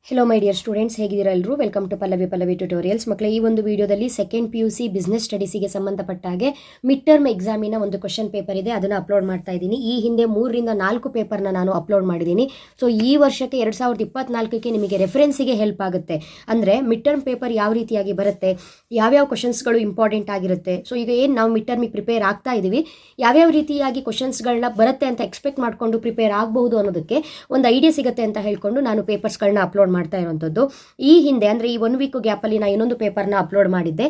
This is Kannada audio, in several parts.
ಹೆಲೋ ಮೈ ಡಿಯರ್ ಸ್ಟೂಡೆಂಟ್ಸ್, ಹೇಗಿದ್ದೀರಾ ಎಲ್ಲರೂ? Welcome to Pallavi tutorials. ಮಕ್ಕಳೇ, ಈ ಒಂದು ವಿಡಿಯೋದಲ್ಲಿ ಸೆಕೆಂಡ್ PUC ಬಿಸ್ನೆಸ್ ಸ್ಟಡೀಸಿಗೆ ಸಂಬಂಧಪಟ್ಟ ಹಾಗೆ ಮಿಡ್ ಟರ್ಮ್ ಎಕ್ಸಾಮಿನ ಒಂದು ಕ್ವಶನ್ ಪೇಪರ್ ಇದೆ, ಅದನ್ನು ಅಪ್ಲೋಡ್ ಮಾಡ್ತಾ ಇದ್ದೀನಿ. ಈ ಹಿಂದೆ 3ರಿಂದ 4 ಪೇಪರ್ನ ನಾನು ಅಪ್ಲೋಡ್ ಮಾಡಿದ್ದೀನಿ. ಸೊ ಈ ವರ್ಷಕ್ಕೆ 2024ಕ್ಕೆ ನಿಮಗೆ ರೆಫರೆನ್ಸಿಗೆ ಹೆಲ್ಪ್ ಆಗುತ್ತೆ. ಅಂದರೆ ಮಿಡ್ ಟರ್ಮ್ ಪೇಪರ್ ಯಾವ ರೀತಿಯಾಗಿ ಬರುತ್ತೆ, ಯಾವ್ಯಾವ ಕ್ವಶನ್ಸ್ಗಳು ಇಂಪಾರ್ಟೆಂಟ್ ಆಗಿರುತ್ತೆ. ಸೊ ಈಗ ಏನು ನಾವು ಮಿಡ್ ಟರ್ಮಿಗೆ ಪ್ರಿಪೇರ್ ಆಗ್ತಾ ಇದ್ದೀವಿ, ಯಾವ್ಯಾವ ರೀತಿಯಾಗಿ ಕ್ವಶನ್ಸ್ಗಳನ್ನ ಬರುತ್ತೆ ಅಂತ ಎಕ್ಸ್ಪೆಕ್ಟ್ ಮಾಡಿಕೊಂಡು ಪ್ರಿಪೇರ್ ಆಗಬಹುದು ಅನ್ನೋದಕ್ಕೆ ಒಂದು ಐಡಿಯಾ ಸಿಗುತ್ತೆ ಅಂತ ಹೇಳ್ಕೊಂಡು ನಾನು ಪೇಪರ್ಸ್ಗಳನ್ನ ಅಪ್ಲೋಡ್ ಮಾಡ್ತಾ ಇರುವಂಥದ್ದು. ಈ ಹಿಂದೆ ಅಂದರೆ ಈ 1 ವೀಕ್ ಗ್ಯಾಪಲ್ಲಿ ನಾನು ಇನ್ನೊಂದು ಪೇಪರ್ನ ಅಪ್ಲೋಡ್ ಮಾಡಿದ್ದೆ.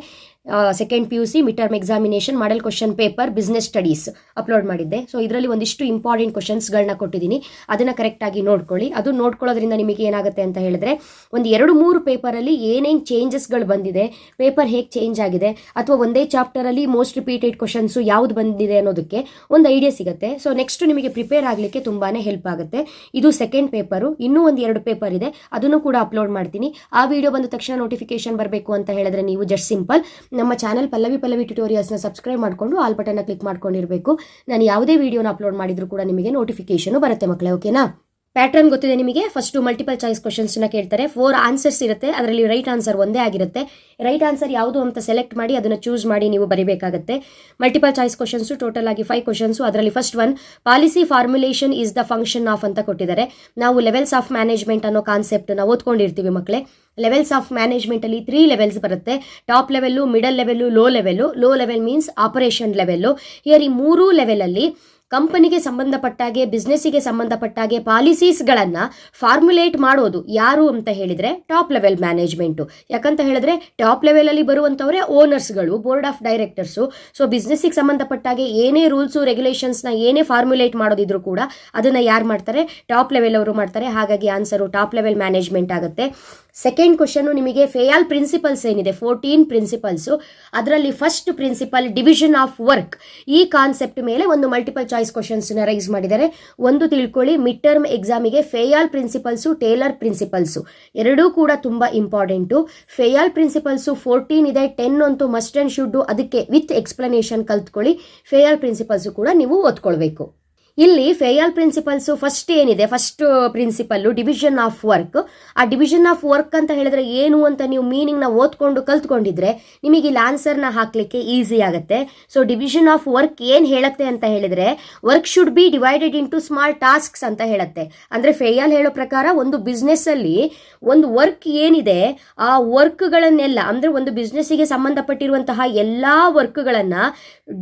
Second PUC mid term examination model question paper business studies upload ಮಾಡಿದ್ದೆ. ಸೊ ಇದರಲ್ಲಿ ಒಂದಿಷ್ಟು ಇಂಪಾರ್ಟೆಂಟ್ ಕ್ವಶನ್ಸ್ಗಳನ್ನ ಕೊಟ್ಟಿದ್ದೀನಿ, ಅದನ್ನು ಕರೆಕ್ಟಾಗಿ ನೋಡ್ಕೊಳ್ಳಿ. ಅದು ನೋಡ್ಕೊಳ್ಳೋದ್ರಿಂದ ನಿಮಗೆ ಏನಾಗುತ್ತೆ ಅಂತ ಹೇಳಿದ್ರೆ, ಒಂದು 2-3 ಪೇಪರಲ್ಲಿ ಏನೇನು ಚೇಂಜಸ್ಗಳು ಬಂದಿದೆ, ಪೇಪರ್ ಹೇಗೆ ಚೇಂಜ್ ಆಗಿದೆ, ಅಥವಾ ಒಂದೇ ಚಾಪ್ಟರಲ್ಲಿ ಮೋಸ್ಟ್ ರಿಪೀಟೆಡ್ ಕ್ವಶನ್ಸು ಯಾವ್ದು ಬಂದಿದೆ ಅನ್ನೋದಕ್ಕೆ ಒಂದು ಐಡಿಯಾ ಸಿಗುತ್ತೆ. ಸೊ ನೆಕ್ಸ್ಟ್ ನಿಮಗೆ ಪ್ರಿಪೇರ್ ಆಗಲಿಕ್ಕೆ ತುಂಬಾ ಹೆಲ್ಪ್ ಆಗುತ್ತೆ. ಇದು ಸೆಕೆಂಡ್ ಪೇಪರು. ಇನ್ನೂ ಒಂದು 2 ಪೇಪರ್ ಇದೆ, ಅದನ್ನು ಕೂಡ ಅಪ್ಲೋಡ್ ಮಾಡ್ತೀನಿ. ಆ ವಿಡಿಯೋ ಬಂದ ತಕ್ಷಣ ನೋಟಿಫಿಕೇಶನ್ ಬರಬೇಕು ಅಂತ ಹೇಳಿದ್ರೆ ನೀವು ಜಸ್ಟ್ ಸಿಂಪಲ್ ನಮ್ಮ ಚಾನಲ್ ಪಲ್ಲವಿ ಟ್ಯುಟೋರಿಯಲ್ಸ್ನ ಸಬ್ಸ್ಕ್ರೈಬ್ ಮಾಡಿಕೊಂಡು ಆಲ್ ಬಟನ್ನ ಕ್ಲಿಕ್ ಮಾಡ್ಕೊಂಡಿರಬೇಕು. ನಾನು ಯಾವುದೇ ವಿಡಿಯೋನ ಅಪ್ಲೋಡ್ ಮಾಡಿದ್ರು ಕೂಡ ನಿಮಗೆ ನೋಟಿಫಿಕೇಶನ್ ಬರುತ್ತೆ ಮಕ್ಕಳೇ, ಓಕೆನಾ? ಪ್ಯಾಟರ್ನ್ ಗೊತ್ತಿದೆ ನಿಮಗೆ. ಫಸ್ಟು ಮಲ್ಟಿಪಲ್ ಚಾಯ್ಸ್ ಕ್ವಶನ್ಸ್ನ ಕೇಳ್ತಾರೆ. 4 ಆನ್ಸರ್ಸ್ ಇರುತ್ತೆ, ಅದರಲ್ಲಿ ರೈಟ್ ಆನ್ಸರ್ ಒಂದೇ ಆಗಿರುತ್ತೆ. ರೈಟ್ ಆನ್ಸರ್ ಯಾವುದು ಅಂತ ಸೆಲೆಕ್ಟ್ ಮಾಡಿ ಅದನ್ನು ಚೂಸ್ ಮಾಡಿ ನೀವು ಬರೀಬೇಕಾಗುತ್ತೆ. ಮಲ್ಟಿಪಲ್ ಚಾಯ್ಸ್ ಕ್ವಶನ್ಸು ಟೋಟಲ್ ಆಗಿ 5 ಕ್ವಶನ್ಸು. ಅದರಲ್ಲಿ first one, policy formulation is the function of ಅಂತ ಕೊಟ್ಟಿದ್ದಾರೆ. ನಾವು ಲೆವೆಲ್ಸ್ ಆಫ್ ಮ್ಯಾನೇಜ್ಮೆಂಟ್ ಅನ್ನೋ ಕಾನ್ಸೆಪ್ಟ್ನ ಓದ್ಕೊಂಡಿರ್ತೀವಿ ಮಕ್ಕಳೇ. ಲೆವೆಲ್ಸ್ ಆಫ್ ಮ್ಯಾನೇಜ್ಮೆಂಟಲ್ಲಿ 3 ಲೆವೆಲ್ಸ್ ಬರುತ್ತೆ. Top level, middle level, low level. Low level means operation level. Here ಈ 3 ಲೆವೆಲಲ್ಲಿ ಕಂಪನಿಗೆ ಸಂಬಂಧಪಟ್ಟಾಗೆ, ಬಿಸ್ನೆಸ್ಸಿಗೆ ಸಂಬಂಧಪಟ್ಟಾಗೆ ಪಾಲಿಸೀಸ್ಗಳನ್ನು ಫಾರ್ಮುಲೇಟ್ ಮಾಡೋದು ಯಾರು ಅಂತ ಹೇಳಿದರೆ ಟಾಪ್ ಲೆವೆಲ್ ಮ್ಯಾನೇಜ್ಮೆಂಟು. ಯಾಕಂತ ಹೇಳಿದ್ರೆ ಟಾಪ್ ಲೆವೆಲಲ್ಲಿ ಬರುವಂಥವರೇ ಓನರ್ಸ್ಗಳು, ಬೋರ್ಡ್ ಆಫ್ ಡೈರೆಕ್ಟರ್ಸು. ಸೊ ಬಿಸ್ನೆಸ್ಸಿಗೆ ಸಂಬಂಧಪಟ್ಟಾಗೆ ಏನೇ ರೂಲ್ಸು ರೆಗ್ಯುಲೇಷನ್ಸ್ನ ಏನೇ ಫಾರ್ಮುಲೇಟ್ ಮಾಡೋದಿದ್ರು ಕೂಡ ಅದನ್ನು ಯಾರು ಮಾಡ್ತಾರೆ? ಟಾಪ್ ಲೆವೆಲ್ ಅವರು ಮಾಡ್ತಾರೆ. ಹಾಗಾಗಿ ಆನ್ಸರು ಟಾಪ್ ಲೆವೆಲ್ ಮ್ಯಾನೇಜ್ಮೆಂಟ್ ಆಗುತ್ತೆ. ಸೆಕೆಂಡ್ ಕ್ವಶನ್ನು ನಿಮಗೆ ಫೇಯಾಲ್ ಪ್ರಿನ್ಸಿಪಲ್ಸ್ ಏನಿದೆ, 14 ಪ್ರಿನ್ಸಿಪಲ್ಸು. ಅದರಲ್ಲಿ first principle division of work. ಈ ಕಾನ್ಸೆಪ್ಟ್ ಮೇಲೆ ಒಂದು ಮಲ್ಟಿಪಲ್ ಚಾಯ್ಸ್ ಕ್ವಶನ್ಸ್ನ ರೈಸ್ ಮಾಡಿದ್ದಾರೆ. ಒಂದು ತಿಳ್ಕೊಳ್ಳಿ, ಮಿಡ್ ಟರ್ಮ್ ಎಕ್ಸಾಮಿಗೆ ಫೇಯಾಲ್ ಪ್ರಿನ್ಸಿಪಲ್ಸು, ಟೇಲರ್ ಪ್ರಿನ್ಸಿಪಲ್ಸು ಎರಡೂ ಕೂಡ ತುಂಬ ಇಂಪಾರ್ಟೆಂಟು. ಫೇಯಾಲ್ ಪ್ರಿನ್ಸಿಪಲ್ಸು 14 ಇದೆ, 10 ಅಂತೂ ಮಸ್ಟ್ ಆ್ಯಂಡ್ ಶುಡ್ಡು. ಅದಕ್ಕೆ ವಿತ್ ಎಕ್ಸ್ಪ್ಲನೇಷನ್ ಕಲ್ತ್ಕೊಳ್ಳಿ. ಫೇಯಾಲ್ ಪ್ರಿನ್ಸಿಪಲ್ಸು ಕೂಡ ನೀವು ಓದ್ಕೊಳ್ಬೇಕು. ಇಲ್ಲಿ ಫೇಯಾಲ್ ಪ್ರಿನ್ಸಿಪಲ್ಸು ಫಸ್ಟ್ ಏನಿದೆ, first principle division of work. ಆ ಡಿವಿಷನ್ ಆಫ್ ವರ್ಕ್ ಅಂತ ಹೇಳಿದ್ರೆ ಏನು ಅಂತ ನೀವು ಮೀನಿಂಗ್ನ ಓದ್ಕೊಂಡು ಕಲ್ತ್ಕೊಂಡಿದ್ರೆ ನಿಮಗೆ ಇಲ್ಲಿ ಆನ್ಸರ್ನ ಹಾಕಲಿಕ್ಕೆ ಈಸಿ ಆಗುತ್ತೆ. ಸೊ ಡಿವಿಷನ್ ಆಫ್ ವರ್ಕ್ ಏನು ಹೇಳುತ್ತೆ ಅಂತ ಹೇಳಿದ್ರೆ, work should be divided into small tasks ಅಂತ ಹೇಳುತ್ತೆ. ಅಂದರೆ ಫೇಯಾಲ್ ಹೇಳೋ ಪ್ರಕಾರ ಒಂದು ಬಿಸ್ನೆಸ್ಸಲ್ಲಿ ಒಂದು ವರ್ಕ್ ಏನಿದೆ, ಆ ವರ್ಕ್ಗಳನ್ನೆಲ್ಲ ಅಂದರೆ ಒಂದು ಬಿಸ್ನೆಸ್ಸಿಗೆ ಸಂಬಂಧಪಟ್ಟಿರುವಂತಹ ಎಲ್ಲ ವರ್ಕ್ಗಳನ್ನು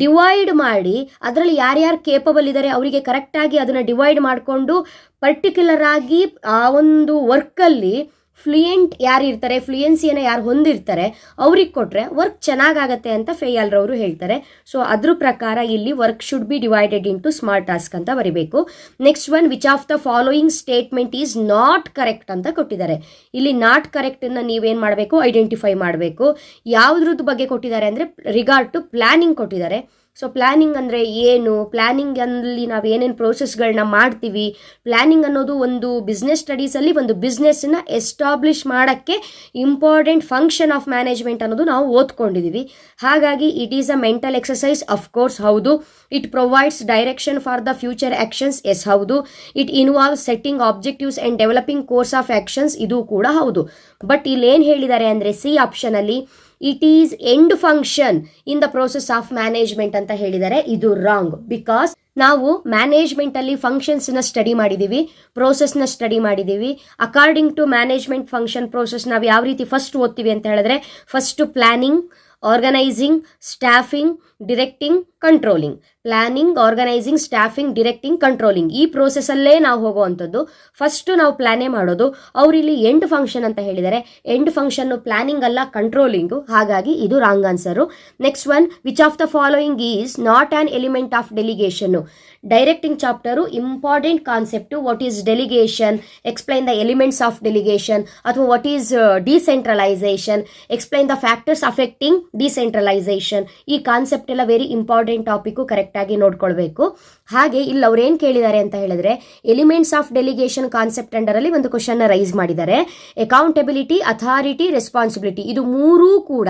ಡಿವೈಡ್ ಮಾಡಿ ಅದರಲ್ಲಿ ಯಾರ್ಯಾರು ಕೇಪಬಲ್ ಇದ್ದಾರೆ ಅವರಿಗೆ ಕರೆಕ್ಟಾಗಿ ಅದನ್ನು ಡಿವೈಡ್ ಮಾಡಿಕೊಂಡು ಪರ್ಟಿಕ್ಯುಲರ್ ಆಗಿ ಆ ಒಂದು ವರ್ಕಲ್ಲಿ ಫ್ಲೂಯೆಂಟ್ ಯಾರು ಇರ್ತಾರೆ, ಫ್ಲೂಯೆನ್ಸಿಯನ್ನು ಯಾರು ಹೊಂದಿರ್ತಾರೆ ಅವ್ರಿಗೆ ಕೊಟ್ಟರೆ ವರ್ಕ್ ಚೆನ್ನಾಗಾಗತ್ತೆ ಅಂತ ಫೇಯಾಲ್ರವರು ಹೇಳ್ತಾರೆ. ಸೊ ಅದ್ರ ಪ್ರಕಾರ ಇಲ್ಲಿ work should be divided into small task ಅಂತ ಬರೀಬೇಕು. Next one, which of the following statement is not correct ಅಂತ ಕೊಟ್ಟಿದ್ದಾರೆ. ಇಲ್ಲಿ ನಾಟ್ ಕರೆಕ್ಟನ್ನು ನೀವೇನು ಮಾಡಬೇಕು? ಐಡೆಂಟಿಫೈ ಮಾಡಬೇಕು. ಯಾವುದ್ರದ್ದು ಬಗ್ಗೆ ಕೊಟ್ಟಿದ್ದಾರೆ ಅಂದರೆ ರಿಗಾರ್ಡ್ ಟು ಪ್ಲಾನಿಂಗ್ ಕೊಟ್ಟಿದ್ದಾರೆ. ಸೊ ಪ್ಲ್ಯಾನಿಂಗ್ ಅಂದರೆ ಏನು, ಪ್ಲ್ಯಾನಿಂಗಲ್ಲಿ ನಾವು ಏನೇನು ಪ್ರೋಸೆಸ್ಗಳನ್ನ ಮಾಡ್ತೀವಿ, ಪ್ಲ್ಯಾನಿಂಗ್ ಅನ್ನೋದು ಒಂದು ಬಿಸ್ನೆಸ್ ಸ್ಟಡೀಸಲ್ಲಿ ಒಂದು ಬಿಸ್ನೆಸ್ಸನ್ನು ಎಸ್ಟಾಬ್ಲಿಷ್ ಮಾಡೋಕ್ಕೆ ಇಂಪಾರ್ಟೆಂಟ್ ಫಂಕ್ಷನ್ ಆಫ್ ಮ್ಯಾನೇಜ್ಮೆಂಟ್ ಅನ್ನೋದು ನಾವು ಓದ್ಕೊಂಡಿದ್ದೀವಿ. ಹಾಗಾಗಿ it is a mental exercise, of course ಹೌದು. It provides direction for the future actions, yes ಹೌದು. It involve setting objectives and developing course of actions, ಇದು ಕೂಡ ಹೌದು. ಬಟ್ ಇಲ್ಲಿ ಏನು ಹೇಳಿದ್ದಾರೆ ಅಂದರೆ ಸಿ ಆಪ್ಷನಲ್ಲಿ it is end function in the process of management ಅಂತ ಹೇಳಿದ್ದಾರೆ. ಇದು ರಾಂಗ್. ಬಿಕಾಸ್ ನಾವು ಮ್ಯಾನೇಜ್ಮೆಂಟಲ್ಲಿ ಫಂಕ್ಷನ್ಸ್ನ ಸ್ಟಡಿ ಮಾಡಿದ್ದೀವಿ, ಪ್ರೋಸೆಸ್ನ ಸ್ಟಡಿ ಮಾಡಿದ್ದೀವಿ. According to management function process ನಾವು ಯಾವ ರೀತಿ ಫಸ್ಟ್ ಓದ್ತೀವಿ ಅಂತ ಹೇಳಿದ್ರೆ, first planning, organising, staffing, directing, controlling. Planning, organising, staffing, directing, controlling ಈ ಪ್ರೋಸೆಸ್ಸಲ್ಲೇ ನಾವು ಹೋಗುವಂಥದ್ದು. ಫಸ್ಟು ನಾವು ಪ್ಲ್ಯಾನೇ ಮಾಡೋದು. ಅವರಿಲ್ಲಿ ಎಂಡ್ ಫಂಕ್ಷನ್ ಅಂತ ಹೇಳಿದ್ದಾರೆ. ಎಂಡ್ ಫಂಕ್ಷನ್ನು ಪ್ಲ್ಯಾನಿಂಗ್ ಅಲ್ಲ, ಕಂಟ್ರೋಲಿಂಗು. ಹಾಗಾಗಿ ಇದು wrong answer. Next one, which of the following is not an element of delegation. Directing chapter important concept. What is delegation, explain the elements of delegation. ಅಥವಾ what is decentralisation, explain the factors affecting decentralisation. ಈ ಕಾನ್ಸೆಪ್ಟ್ ಎಲ್ಲ ವೆರಿ ಇಂಪಾರ್ಟೆಂಟ್ ಟಾಪಿಕ್ಕು, ಕರೆಕ್ಟಾಗಿ ನೋಡ್ಕೊಳ್ಬೇಕು. ಹಾಗೆ ಇಲ್ಲಿ ಅವ್ರು ಏನು ಕೇಳಿದ್ದಾರೆ ಅಂತ ಹೇಳಿದ್ರೆ ಎಲಿಮೆಂಟ್ಸ್ ಆಫ್ ಡೆಲಿಗೇಷನ್ ಕಾನ್ಸೆಪ್ಟ್ ಅಂಡರಲ್ಲಿ ಒಂದು ಕ್ವಶನ್ ರೈಸ್ ಮಾಡಿದ್ದಾರೆ. ಅಕೌಂಟಬಿಲಿಟಿ, ಅಥಾರಿಟಿ, ರೆಸ್ಪಾನ್ಸಿಬಿಲಿಟಿ ಇದು ಮೂರೂ ಕೂಡ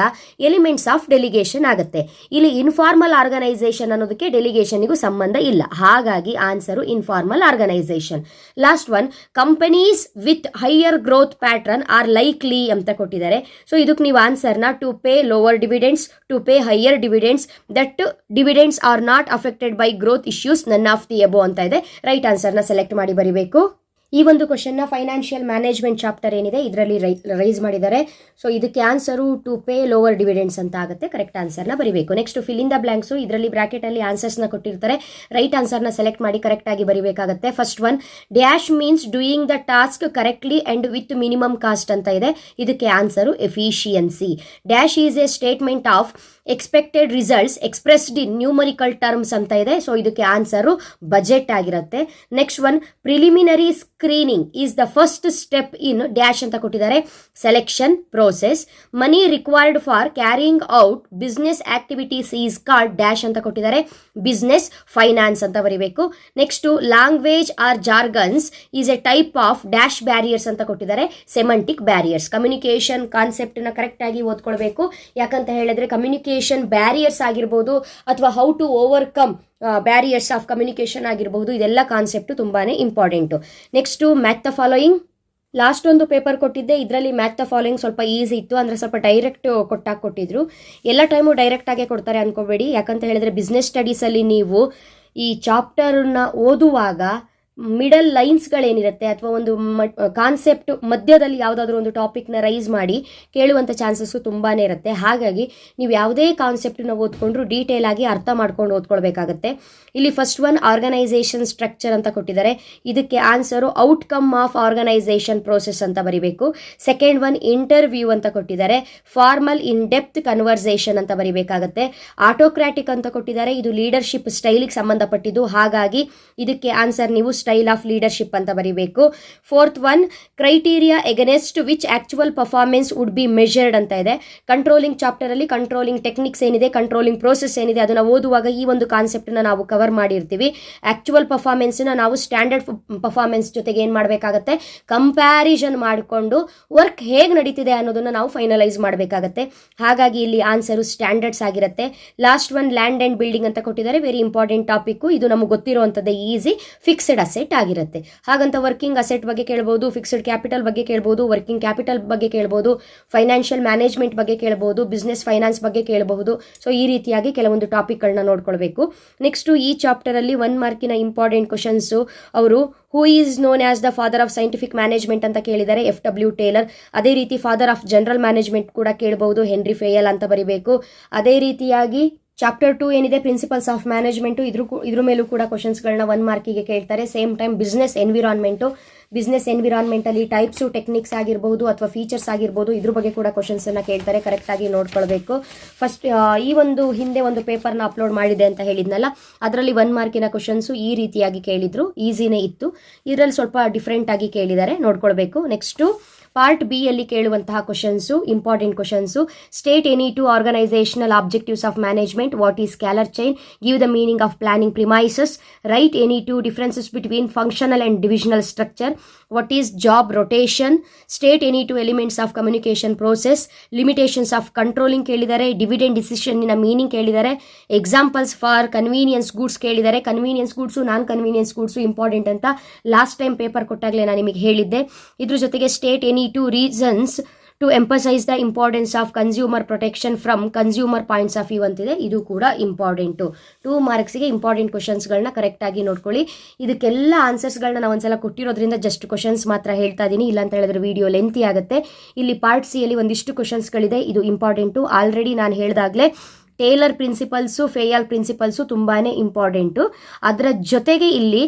ಎಲಿಮೆಂಟ್ಸ್ ಆಫ್ ಡೆಲಿಗೇಷನ್ ಆಗುತ್ತೆ. ಇಲ್ಲಿ ಇನ್ಫಾರ್ಮಲ್ ಆರ್ಗನೈಸೇಷನ್ ಅನ್ನೋದಕ್ಕೆ ಡೆಲಿಗೇಷನ್ಗೂ ಸಂಬಂಧ ಇಲ್ಲ, ಹಾಗಾಗಿ answer informal organisation. Last one, companies with higher growth pattern are likely ಅಂತ ಕೊಟ್ಟಿದ್ದಾರೆ. ಸೊ ಇದಕ್ಕೆ ನೀವು ಆನ್ಸರ್ನ to pay lower dividends, to pay higher dividends, that dividends are not affected by growth issues, none of the above ಅಂತ ಇದೆ. ರೈಟ್ ಆನ್ಸರ್ನ ಸೆಲೆಕ್ಟ್ ಮಾಡಿ ಬರೀಬೇಕು. ಈ ಒಂದು ಕ್ವಶನ್ನ ಫೈನಾನ್ಷಿಯಲ್ ಮ್ಯಾನೇಜ್ಮೆಂಟ್ ಚಾಪ್ಟರ್ ಏನಿದೆ ಇದರಲ್ಲಿ ರೈಸ್ ಮಾಡಿದ್ದಾರೆ. ಸೊ ಇದಕ್ಕೆ answer to pay lower dividends ಅಂತ ಆಗುತ್ತೆ. ಕರೆಕ್ಟ್ ಆನ್ಸರ್ನ ಬರೀಬೇಕು. Next fill in the blanks, ಇದರಲ್ಲಿ ಬ್ರಾಕೆಟಲ್ಲಿ ಆನ್ಸರ್ಸ್ನ ಕೊಟ್ಟಿರ್ತಾರೆ. ರೈಟ್ ಆನ್ಸರ್ನ ಸೆಲೆಕ್ಟ್ ಮಾಡಿ ಕರೆಕ್ಟಾಗಿ ಬರೀಬೇಕಾಗುತ್ತೆ. First one, dash means doing the task correctly and with minimum cost ಅಂತ ಇದೆ. ಇದಕ್ಕೆ answer efficiency. Dash is a statement of expected results expressed in numerical terms ಅಂತ ಇದೆ. ಸೊ ಇದಕ್ಕೆ ಆನ್ಸರು ಬಜೆಟ್ ಆಗಿರುತ್ತೆ. Next one, preliminary screening is the first step in dash ಅಂತ ಕೊಟ್ಟಿದ್ದಾರೆ. Selection process. Money required for carrying out business activities is called dash ಅಂತ ಕೊಟ್ಟಿದ್ದಾರೆ. ಬಿಸ್ನೆಸ್ ಫೈನಾನ್ಸ್ ಅಂತ ಬರೀಬೇಕು. Next, language or jargons is a type of dash barriers ಅಂತ ಕೊಟ್ಟಿದ್ದಾರೆ. ಸೆಮೆಂಟಿಕ್ ಬ್ಯಾರಿಯರ್ಸ್. ಕಮ್ಯುನಿಕೇಶನ್ ಕಾನ್ಸೆಪ್ಟ್ನ ಕರೆಕ್ಟಾಗಿ ಓದ್ಕೊಳ್ಬೇಕು. ಯಾಕಂತ ಹೇಳಿದ್ರೆ ಕಮ್ಯುನಿಕೇಶನ್ ಬ್ಯಾರಿಯರ್ಸ್ ಆಗಿರ್ಬೋದು ಅಥವಾ how to overcome barriers of communication ಆಗಿರಬಹುದು, ಇದೆಲ್ಲ ಕಾನ್ಸೆಪ್ಟು ತುಂಬಾನೇ important. Next, match the following. Last ಒಂದು ಪೇಪರ್ ಕೊಟ್ಟಿದ್ದೆ, ಇದರಲ್ಲಿ ಮ್ಯಾಥ್ ದ ಫಾಲೋಯಿಂಗ್ ಸ್ವಲ್ಪ ಈಸಿ ಇತ್ತು, ಅಂದರೆ ಸ್ವಲ್ಪ ಡೈರೆಕ್ಟ್ ಕೊಟ್ಟಿದ್ರು. ಎಲ್ಲ ಟೈಮು ಡೈರೆಕ್ಟಾಗೆ ಕೊಡ್ತಾರೆ ಅನ್ಕೋಬೇಡಿ. ಯಾಕಂತ ಹೇಳಿದ್ರೆ ಬಿಸ್ನೆಸ್ ಸ್ಟಡೀಸಲ್ಲಿ ನೀವು ಈ ಚಾಪ್ಟರ್ನ ಓದುವಾಗ ಮಿಡಲ್ ಲೈನ್ಸ್ಗಳೇನಿರುತ್ತೆ ಅಥವಾ ಒಂದು ಕಾನ್ಸೆಪ್ಟ್ ಮಧ್ಯದಲ್ಲಿ ಯಾವುದಾದ್ರೂ ಒಂದು ಟಾಪಿಕ್ನ ರೈಸ್ ಮಾಡಿ ಕೇಳುವಂಥ ಚಾನ್ಸಸ್ಸು ತುಂಬಾ ಇರುತ್ತೆ. ಹಾಗಾಗಿ ನೀವು ಯಾವುದೇ ಕಾನ್ಸೆಪ್ಟನ್ನ ಓದ್ಕೊಂಡ್ರು ಡೀಟೇಲ್ ಆಗಿ ಅರ್ಥ ಮಾಡ್ಕೊಂಡು ಓದ್ಕೊಳ್ಬೇಕಾಗತ್ತೆ. ಇಲ್ಲಿ ಫಸ್ಟ್ ಒನ್, ಆರ್ಗನೈಸೇಷನ್ ಸ್ಟ್ರಕ್ಚರ್ ಅಂತ ಕೊಟ್ಟಿದ್ದಾರೆ. ಇದಕ್ಕೆ answer outcome of organisation process ಅಂತ ಬರೀಬೇಕು. ಸೆಕೆಂಡ್ ಒನ್, ಇಂಟರ್ವ್ಯೂ ಅಂತ ಕೊಟ್ಟಿದ್ದಾರೆ. ಫಾರ್ಮಲ್ ಇನ್ ಡೆಪ್ತ್ ಕನ್ವರ್ಸೇಷನ್ ಅಂತ ಬರೀಬೇಕಾಗತ್ತೆ. ಆಟೋಕ್ರಾಟಿಕ್ ಅಂತ ಕೊಟ್ಟಿದ್ದಾರೆ. ಇದು ಲೀಡರ್ಶಿಪ್ ಸ್ಟೈಲಿಗೆ ಸಂಬಂಧಪಟ್ಟಿದ್ದು, ಹಾಗಾಗಿ ಇದಕ್ಕೆ ಆನ್ಸರ್ ನೀವು ಸ್ಟೈಲ್ ಆಫ್ ಲೀಡರ್ಶಿಪ್ ಅಂತ ಬರೀಬೇಕು. Fourth one, criteria against which actual performance would be measured ಅಂತ ಇದೆ. ಕಂಟ್ರೋಲಿಂಗ್ ಚಾಪ್ಟರ್ ಅಲ್ಲಿ ಕಂಟ್ರೋಲಿಂಗ್ ಟೆಕ್ನಿಕ್ಸ್ ಏನಿದೆ, ಕಂಟ್ರೋಲಿಂಗ್ ಪ್ರೋಸೆಸ್ ಏನಿದೆ, ಅದನ್ನ ಓದುವಾಗ ಈ ಒಂದು ಕಾನ್ಸೆಪ್ಟ್ನ ನಾವು ಕವರ್ ಮಾಡಿರ್ತೀವಿ. ಆಕ್ಚುವಲ್ ಪರ್ಫಾರ್ಮೆನ್ಸ್ನ ನಾವು ಸ್ಟ್ಯಾಂಡರ್ಡ್ ಪರ್ಫಾರ್ಮೆನ್ಸ್ ಜೊತೆಗೆ ಏನು ಮಾಡಬೇಕಾಗತ್ತೆ, ಕಂಪ್ಯಾರಿಸನ್ ಮಾಡಿಕೊಂಡು ವರ್ಕ್ ಹೇಗೆ ನಡೀತಿದೆ ಅನ್ನೋದನ್ನ ನಾವು ಫೈನಲೈಸ್ ಮಾಡಬೇಕಾಗತ್ತೆ. ಹಾಗಾಗಿ ಇಲ್ಲಿ ಆನ್ಸರು ಸ್ಟ್ಯಾಂಡರ್ಡ್ಸ್ ಆಗಿರುತ್ತೆ. Last one, land and building ಅಂತ ಕೊಟ್ಟಿದ್ದಾರೆ. ವೆರಿ ಇಂಪಾರ್ಟೆಂಟ್ ಟಾಪಿಕ್ ಇದು, ನಮಗೆ ಗೊತ್ತಿರುವಂಥದ್ದೇ, ಈಸಿ. ಫಿಕ್ಸ್ಡ್ ಅಸೆಟ್ ಆಗಿರುತ್ತೆ. ಹಾಗಂತ ವರ್ಕಿಂಗ್ ಅಸೆಟ್ ಬಗ್ಗೆ ಕೇಳ್ಬೋದು, ಫಿಕ್ಸ್ಡ್ ಕ್ಯಾಪಿಟಲ್ ಬಗ್ಗೆ ಕೇಳ್ಬೋದು, ವರ್ಕಿಂಗ್ ಕ್ಯಾಪಿಟಲ್ ಬಗ್ಗೆ ಕೇಳ್ಬೋದು, ಫೈನಾನ್ಷಿಯಲ್ ಮ್ಯಾನೇಜ್ಮೆಂಟ್ ಬಗ್ಗೆ ಕೇಳ್ಬೋದು, ಬಿಸ್ನೆಸ್ ಫೈನಾನ್ಸ್ ಬಗ್ಗೆ ಕೇಳಬಹುದು. ಸೊ ಈ ರೀತಿಯಾಗಿ ಕೆಲವೊಂದು ಟಾಪಿಕ್ಗಳನ್ನ ನೋಡ್ಕೊಳ್ಬೇಕು. ನೆಕ್ಸ್ಟು ಈ ಚಾಪ್ಟರ್ ಅಲ್ಲಿ 1 ಮಾರ್ಕಿನ ಇಂಪಾರ್ಟೆಂಟ್ ಕ್ವಶನ್ಸು, ಅವರು who is known as the father of scientific management ಅಂತ ಕೇಳಿದ್ದಾರೆ, FW ಟೇಲರ್. ಅದೇ ರೀತಿ ಫಾದರ್ ಆಫ್ ಜನರಲ್ ಮ್ಯಾನೇಜ್ಮೆಂಟ್ ಕೂಡ ಕೇಳಬಹುದು, ಹೆನ್ರಿ ಫೇಯಲ್ ಅಂತ ಬರೀಬೇಕು. ಅದೇ ರೀತಿಯಾಗಿ ಚಾಪ್ಟರ್ 2 ಏನಿದೆ, ಪ್ರಿನ್ಸಿಪಲ್ಸ್ ಆಫ್ ಮ್ಯಾನೇಜ್ಮೆಂಟು, ಇದ್ರ ಮೇಲೂ ಕೂಡ ಕ್ವಶನ್ಸ್ಗಳನ್ನ 1 ಮಾರ್ಕಿಗೆ ಕೇಳ್ತಾರೆ. ಸೇಮ್ ಟೈಮ್ ಬಿಸ್ನೆಸ್ ಎನ್ವಿರಾನ್ಮೆಂಟಲ್ಲಿ ಟೈಪ್ಸು, ಟೆಕ್ನಿಕ್ಸ್ ಆಗಿರ್ಬೋದು ಅಥವಾ ಫೀಚರ್ಸ್ ಆಗಿರ್ಬೋದು, ಇದ್ರ ಬಗ್ಗೆ ಕೂಡ ಕ್ವಶನ್ಸನ್ನು ಕೇಳ್ತಾರೆ. ಕರೆಕ್ಟಾಗಿ ನೋಡ್ಕೊಳ್ಬೇಕು. ಫಸ್ಟ್ ಈ ಒಂದು ಹಿಂದೆ ಒಂದು ಪೇಪರ್ನ ಅಪ್ಲೋಡ್ ಮಾಡಿದೆ ಅಂತ ಹೇಳಿದ್ನಲ್ಲ, ಅದರಲ್ಲಿ 1 ಮಾರ್ಕಿನ ಕ್ವಶನ್ಸು ಈ ರೀತಿಯಾಗಿ ಕೇಳಿದ್ರು, ಈಸಿನೇ ಇತ್ತು. ಇದರಲ್ಲಿ ಸ್ವಲ್ಪ ಡಿಫ್ರೆಂಟ್ ಆಗಿ ಕೇಳಿದ್ದಾರೆ, ನೋಡ್ಕೊಳ್ಬೇಕು. ನೆಕ್ಸ್ಟು ಪಾರ್ಟ್ ಬಿ ಅಲ್ಲಿ ಕೇಳುವಂತಹ questions, important questions. State any two organisational objectives of management, what is scalar chain, give the meaning of planning premises, write any two differences between functional and divisional structure, what is job rotation, state any two elements of communication process, limitations of controlling ಕೇಳಿದ್ದಾರೆ, ಡಿವಿಡೆಂಡ್ ಡಿಸಿಷನ್ನಿನ ಮೀನಿಂಗ್ ಕೇಳಿದ್ದಾರೆ, ಎಕ್ಸಾಂಪಲ್ಸ್ ಫಾರ್ ಕನ್ವೀನಿಯನ್ಸ್ ಗೂಡ್ಸ್ ಕೇಳಿದ್ದಾರೆ. Convenience goods, non convenience goods important ಅಂತ ಲಾಸ್ಟ್ ಟೈಮ್ ಪೇಪರ್ ಕೊಟ್ಟಾಗಲೇ ನಾನು ನಿಮಗೆ ಹೇಳಿದ್ದೆ. ಇದ್ರ ಜೊತೆಗೆ state any two reasons to emphasise the importance of consumer protection from consumer points of view ಅಂತಿದೆ, ಇದು ಕೂಡ ಇಂಪಾರ್ಟೆಂಟು. 2 ಮಾರ್ಕ್ಸ್ಗೆ ಇಂಪಾರ್ಟೆಂಟ್ ಕ್ವಶನ್ಸ್ಗಳನ್ನ ಕರೆಕ್ಟಾಗಿ ನೋಡ್ಕೊಳ್ಳಿ. ಇದಕ್ಕೆಲ್ಲ ಆನ್ಸರ್ಸ್ಗಳನ್ನ ನಾವು ಒಂದ್ಸಲ ಕೊಟ್ಟಿರೋದ್ರಿಂದ ಜಸ್ಟ್ ಕ್ವಶನ್ಸ್ ಮಾತ್ರ ಹೇಳ್ತಾ ಇದ್ದೀನಿ, ಇಲ್ಲ ಅಂತ ಹೇಳಿದ್ರೆ ವಿಡಿಯೋ ಲೆಂತಿ ಆಗುತ್ತೆ. ಇಲ್ಲಿ ಪಾರ್ಟ್ ಸಿ ಅಲ್ಲಿ ಒಂದಿಷ್ಟು ಕ್ವಶನ್ಸ್ಗಳಿದೆ, ಇದು ಇಂಪಾರ್ಟೆಂಟು. ಆಲ್ರೆಡಿ ನಾನು ಹೇಳಿದಾಗಲೇ ಟೇಲರ್ ಪ್ರಿನ್ಸಿಪಲ್ಸು, ಫೇಯಲ್ ಪ್ರಿನ್ಸಿಪಲ್ಸು ತುಂಬಾ ಇಂಪಾರ್ಟೆಂಟು. ಅದರ ಜೊತೆಗೆ ಇಲ್ಲಿ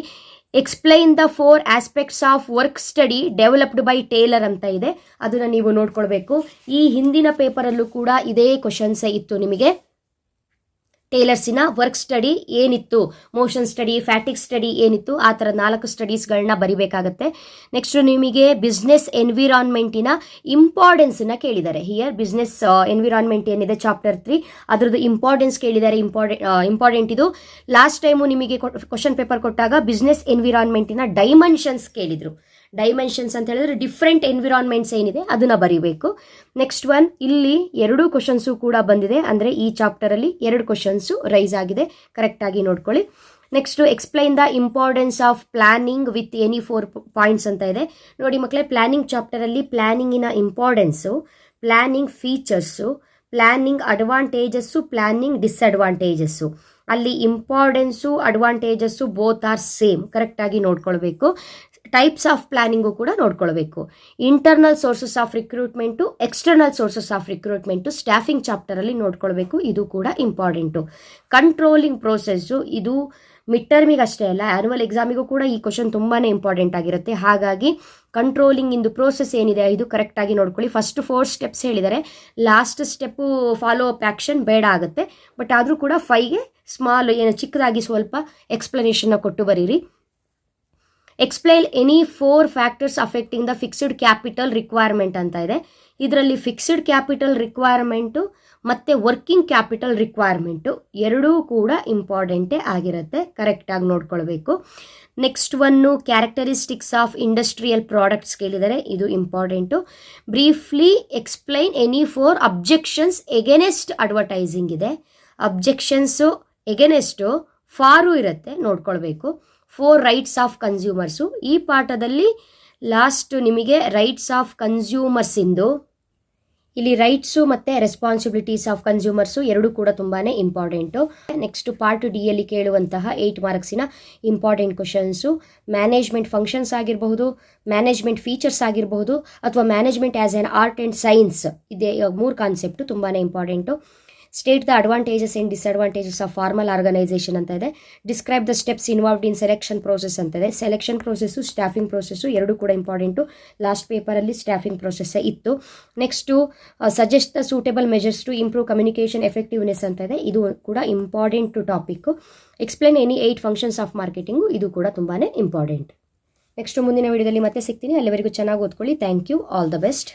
explain the 4 aspects of work study developed by Taylor ಅಂತ ಇದೆ, ಅದನ್ನು ನೀವು ನೋಡ್ಕೊಳ್ಬೇಕು. ಈ ಹಿಂದಿನ ಪೇಪರಲ್ಲೂ ಕೂಡ ಇದೇ ಕ್ವಶನ್ಸೇ ಇತ್ತು ನಿಮಗೆ. ಟೇಲರ್ಸಿನ ವರ್ಕ್ ಸ್ಟಡಿ ಏನಿತ್ತು, ಮೋಷನ್ ಸ್ಟಡಿ, ಫ್ಯಾಟಿಕ್ ಸ್ಟಡಿ ಏನಿತ್ತು, ಆ ಥರ 4 ಸ್ಟಡೀಸ್ಗಳನ್ನ ಬರಿಬೇಕಾಗತ್ತೆ. ನೆಕ್ಸ್ಟ್ ನಿಮಗೆ ಬಿಸ್ನೆಸ್ ಎನ್ವಿರಾನ್ಮೆಂಟಿನ ಇಂಪಾರ್ಟೆನ್ಸನ್ನ ಕೇಳಿದ್ದಾರೆ. ಹಿಯರ್ ಬಿಸ್ನೆಸ್ ಎನ್ವಿರಾನ್ಮೆಂಟ್ ಏನಿದೆ ಚಾಪ್ಟರ್ 3 ಅದರದ್ದು ಇಂಪಾರ್ಟೆನ್ಸ್ ಕೇಳಿದ್ದಾರೆ. ಇಂಪಾರ್ಟೆಂಟ್ ಇದು. ಲಾಸ್ಟ್ ಟೈಮು ನಿಮಗೆ ಕ್ವಶನ್ ಪೇಪರ್ ಕೊಟ್ಟಾಗ ಬಿಸ್ನೆಸ್ ಎನ್ವಿರಾನ್ಮೆಂಟಿನ ಡೈಮೆನ್ಷನ್ಸ್ ಕೇಳಿದರು. ಡೈಮೆನ್ಷನ್ಸ್ ಅಂತ ಹೇಳಿದ್ರೆ ಡಿಫ್ರೆಂಟ್ ಎನ್ವಿರಾನ್ಮೆಂಟ್ಸ್ ಏನಿದೆ ಅದನ್ನ ಬರೀಬೇಕು. ನೆಕ್ಸ್ಟ್ ಒನ್, ಇಲ್ಲಿ 2 ಕ್ವಶನ್ಸು ಕೂಡ ಬಂದಿದೆ. ಅಂದರೆ ಈ ಚಾಪ್ಟರಲ್ಲಿ 2 ಕ್ವಶನ್ಸು ರೈಸ್ ಆಗಿದೆ, ಕರೆಕ್ಟಾಗಿ ನೋಡ್ಕೊಳ್ಳಿ. Next, explain the importance of planning with any 4 points ಅಂತ ಇದೆ. ನೋಡಿ ಮಕ್ಕಳೇ, ಪ್ಲಾನಿಂಗ್ ಚಾಪ್ಟರಲ್ಲಿ ಪ್ಲಾನಿಂಗಿನ importance, planning features, planning advantages, planning disadvantages, ಅಲ್ಲಿ importance advantages both are same, ಕರೆಕ್ಟಾಗಿ ನೋಡ್ಕೊಳ್ಬೇಕು. ಟೈಪ್ಸ್ ಆಫ್ ಪ್ಲಾನಿಂಗು ಕೂಡ ನೋಡ್ಕೊಳ್ಬೇಕು. Internal sources of recruitment, external sources of recruitment staffing ಚಾಪ್ಟರಲ್ಲಿ ನೋಡ್ಕೊಳ್ಬೇಕು, ಇದು ಕೂಡ ಇಂಪಾರ್ಟೆಂಟು. ಕಂಟ್ರೋಲಿಂಗ್ ಪ್ರೋಸೆಸ್ಸು, ಇದು ಮಿಡ್ ಟರ್ಮಿಗೆ ಅಷ್ಟೇ ಅಲ್ಲ, ಆ್ಯನುವಲ್ ಎಕ್ಸಾಮಿಗೂ ಕೂಡ ಈ ಕ್ವಶನ್ ತುಂಬಾ ಇಂಪಾರ್ಟೆಂಟ್ ಆಗಿರುತ್ತೆ. ಹಾಗಾಗಿ ಕಂಟ್ರೋಲಿಂಗ್ ಇಂದು ಪ್ರೋಸೆಸ್ ಏನಿದೆ ಇದು ಕರೆಕ್ಟಾಗಿ ನೋಡ್ಕೊಳ್ಳಿ. ಫಸ್ಟ್ 4 ಸ್ಟೆಪ್ಸ್ ಹೇಳಿದ್ದಾರೆ, last step follow up action ಬೇಡ ಆಗುತ್ತೆ. ಬಟ್ ಆದರೂ ಕೂಡ 5ಗೆ ಸ್ಮಾಲ್ ಚಿಕ್ಕದಾಗಿ ಸ್ವಲ್ಪ ಎಕ್ಸ್ಪ್ಲನೇಷನ್ನ ಕೊಟ್ಟು ಬರೀರಿ. Explain any 4 factors affecting the fixed capital requirement ಅಂತ ಇದೆ. ಇದರಲ್ಲಿ ಫಿಕ್ಸ್ಡ್ ಕ್ಯಾಪಿಟಲ್ ರಿಕ್ವೈರ್ಮೆಂಟು ಮತ್ತು ವರ್ಕಿಂಗ್ ಕ್ಯಾಪಿಟಲ್ ರಿಕ್ವೈರ್ಮೆಂಟು ಎರಡೂ ಕೂಡ ಇಂಪಾರ್ಟೆಂಟೇ ಆಗಿರುತ್ತೆ, ಕರೆಕ್ಟಾಗಿ ನೋಡ್ಕೊಳ್ಬೇಕು. Next one, characteristics of industrial products ಕೇಳಿದರೆ, ಇದು important. Briefly explain any 4 objections against advertising ಇದೆ. ಅಬ್ಜೆಕ್ಷನ್ಸು ಎಗೇನೆಸ್ಟು ಫಾರು ಇರುತ್ತೆ, ನೋಡ್ಕೊಳ್ಬೇಕು. 4 ರೈಟ್ಸ್ ಆಫ್ ಕನ್ಸ್ಯೂಮರ್ಸು, ಈ ಪಾಠದಲ್ಲಿ ಲಾಸ್ಟ್ ನಿಮಗೆ ರೈಟ್ಸ್ ಆಫ್ ಕನ್ಸ್ಯೂಮರ್ಸಿಂದು, ಇಲ್ಲಿ ರೈಟ್ಸು ಮತ್ತು ರೆಸ್ಪಾನ್ಸಿಬಿಲಿಟೀಸ್ ಆಫ್ ಕನ್ಸ್ಯೂಮರ್ಸು ಎರಡೂ ಕೂಡ ತುಂಬಾ ಇಂಪಾರ್ಟೆಂಟು. ನೆಕ್ಸ್ಟ್ ಪಾರ್ಟ್ ಡಿ ಯಲ್ಲಿ ಕೇಳುವಂತಹ 8 ಮಾರ್ಕ್ಸಿನ ಇಂಪಾರ್ಟೆಂಟ್ ಕ್ವಶನ್ಸು, ಮ್ಯಾನೇಜ್ಮೆಂಟ್ ಫಂಕ್ಷನ್ಸ್ ಆಗಿರಬಹುದು, ಮ್ಯಾನೇಜ್ಮೆಂಟ್ ಫೀಚರ್ಸ್ ಆಗಿರಬಹುದು, ಅಥವಾ management as an art and science, ಇದೆ 3 ಕಾನ್ಸೆಪ್ಟು ತುಂಬಾ important. State the advantages and disadvantages of formal organisation ಅಂತ ಇದೆ. Describe the steps involved in selection process ಅಂತ ಇದೆ. ಸೆಲೆಕ್ಷನ್ ಪ್ರೋಸೆಸ್ಸು, ಸ್ಟಾಫಿಂಗ್ ಪ್ರೋಸೆಸ್ಸು ಎರಡೂ ಕೂಡ ಇಂಪಾರ್ಟೆಂಟು. ಲಾಸ್ಟ್ ಪೇಪರಲ್ಲಿ ಸ್ಟಾಫಿಂಗ್ ಪ್ರೋಸೆಸ್ಸೇ ಇತ್ತು. Next, suggest the suitable measures to improve communication effectiveness ಅಂತ ಇದೆ, ಇದು ಕೂಡ important topic. Explain any 8 functions of marketing, ಇದು ಕೂಡ ತುಂಬಾ ಇಂಪಾರ್ಟೆಂಟ್. ನೆಕ್ಸ್ಟ್ ಮುಂದಿನ ವಿಡಿಯೋದಲ್ಲಿ ಮತ್ತೆ ಸಿಗ್ತೀನಿ. ಅಲ್ಲಿವರೆಗೂ ಚೆನ್ನಾಗಿ ಓದ್ಕೊಳ್ಳಿ. Thank you. All the best.